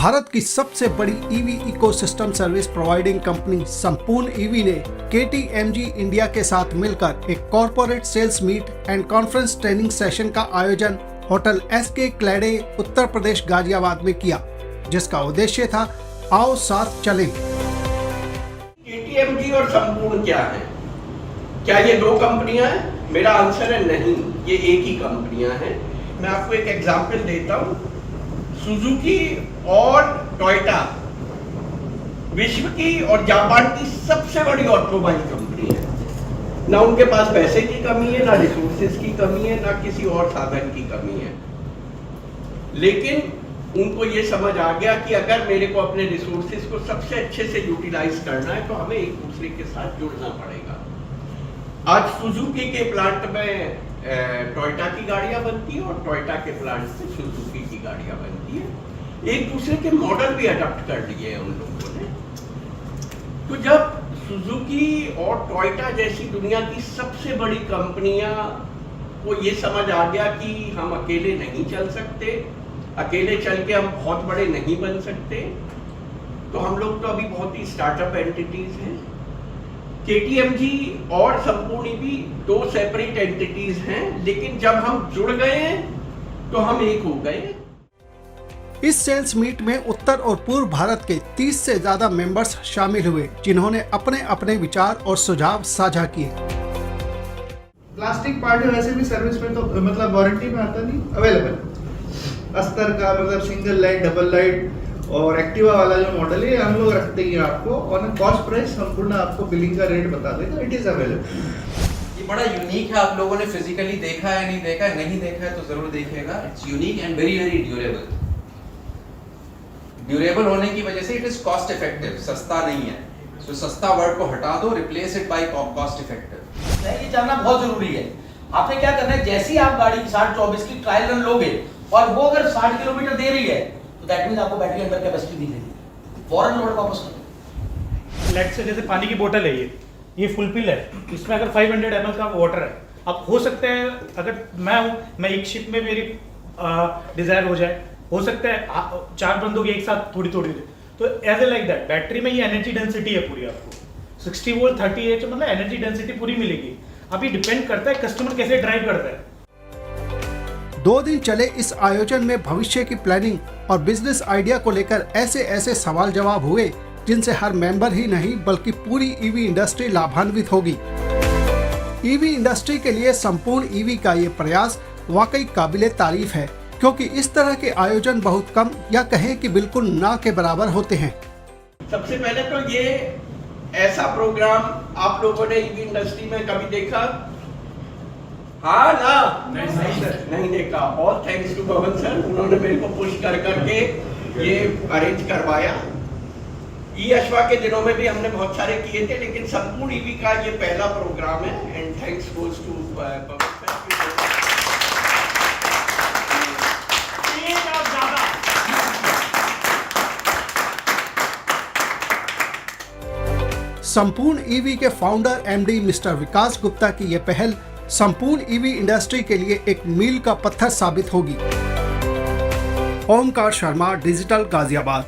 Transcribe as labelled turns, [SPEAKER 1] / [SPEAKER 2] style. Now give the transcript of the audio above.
[SPEAKER 1] भारत की सबसे बड़ी EV ecosystem service providing company Sampoorna EV ने KTMG इंडिया के साथ मिलकर एक corporate sales meet and conference training session का आयोजन होटल SK क्लैडे उत्तर प्रदेश गाजियाबाद में किया, जिसका उद्देश्य था आओ साथ चलें।
[SPEAKER 2] KTMG और संपूर्ण क्या है? क्या ये दो कंपनियां हैं? मेरा आंसर है नहीं, ये एक ही कंपनियां हैं। मैं आपको एक एग्जांपल देता हूँ। सुजुकी और टोयोटा विश्व की और जापान की सबसे बड़ी ऑटोमोबाइल कंपनी है। ना उनके पास पैसे की कमी है, ना रिसोर्सेज की कमी है, ना किसी और साधन की कमी है। लेकिन उनको ये समझ आ गया कि अगर मेरे को अपने रिसोर्सेज को सबसे अच्छे से यूटिलाइज करना है तो हमें एक दूसरे के साथ जुड़ना पड़ेगा। आज सुजुकी के प्लांट में टोयोटा की गाड़ियां बनती है और टोयोटा के प्लांट से सुजुकी की गाड़ियां बनती है। एक दूसरे के मॉडल भी अडॉप्ट कर लिए हैं उन लोगों ने। तो जब सुजुकी और टोयोटा जैसी दुनिया की सबसे बड़ी कंपनियां को ये समझ आ गया कि हम अकेले नहीं चल सकते, अकेले चल के हम बहुत बड़े नहीं बन सकते, तो हम लोग तो अभी बहुत ही स्टार्टअप एंटिटीज हैं। KTMG और संपूर्ण ईवी दो सेपरेट एंटिटीज हैं, लेकिन जब हम जुड़ गए हैं तो हम एक हो गए।
[SPEAKER 1] इस सेल्स मीट में उत्तर और पूर्व भारत के 30 से ज्यादा मेंबर्स शामिल हुए, जिन्होंने अपने अपने विचार और सुझाव साझा किए।
[SPEAKER 3] प्लास्टिक पार्ट वैसे भी सर्विस में तो मतलब वारंटी में आता नहीं, अवेलेबल अस्तर का मतलब सिंगल लाइट, डबल लाइट और एक्टिवा वाला जो मॉडल है हम लोग रखते हैं आपको, और कॉस्ट प्राइस संपूर्ण आपको बिलिंग का रेट बता देगा। It is available.
[SPEAKER 4] ये बड़ा यूनिक है। आप लोगों ने फिजिकली देखा है, नहीं देखा है? नहीं देखा है तो जरूर देखिएगा। It's unique and very very durable. Durable होने की वजह से इट इज कॉस्ट इफेक्टिव, सस्ता नहीं है। तो सस्ता वर्ड को हटा दो, replace it by cost effective.
[SPEAKER 5] ये जानना बहुत जरूरी है। आपने क्या करना है, जैसे ही आप गाड़ी 60-24 की ट्रायल रन लोगे और वो अगर 60 किलोमीटर दे रही है तो दैट मींस आपको बैटरी अंडर कैपेसिटी दी जाएगी, फौरन लोड वापस करो।
[SPEAKER 6] लेट से जैसे पानी की बोतल है, ये फुल फिल है, इसमें अगर 500 ml का वाटर है, अब हो सकता है अगर मैं एक शिप में मेरी डिजायर हो जाए, हो सकता है 4 बंदों की एक साथ थोड़ी थोड़ी, तो as a like that battery में ये एनर्जी डेंसिटी है पूरी, आपको 60 वोल्ट 38 मतलब एनर्जी डेंसिटी पूरी मिलेगी। अब ये डिपेंड करता है कस्टमर कैसे ड्राइव करता है।
[SPEAKER 1] 2 दिन चले इस आयोजन में भविष्य की प्लानिंग और बिजनेस आइडिया को लेकर ऐसे सवाल जवाब हुए, जिनसे हर मेंबर ही नहीं बल्कि पूरी ईवी इंडस्ट्री लाभान्वित होगी। ईवी इंडस्ट्री के लिए संपूर्ण ईवी का ये प्रयास वाकई काबिले तारीफ है, क्योंकि इस तरह के आयोजन बहुत कम या कहें कि बिल्कुल ना के बराबर होते हैं।
[SPEAKER 2] सबसे पहले तो ये ऐसा प्रोग्राम आप लोगों ने ईवी इंडस्ट्री में कभी देखा? हाँ ना? नहीं देखा। All thanks to Pawan sir, उन्होंने मेरे को पुश कर करके ये अरेंज करवाया। अश्वा के दिनों में भी हमने बहुत सारे किए थे, लेकिन संपूर्ण ईवी का ये पहला प्रोग्राम है and thanks goes to Pawan sir.
[SPEAKER 1] Sampoorna EV के founder MD mister Vikas Gupta की यह पहल संपूर्ण ईवी इंडस्ट्री के लिए एक मील का पत्थर साबित होगी। ओमकार शर्मा, डिजिटल गाजियाबाद।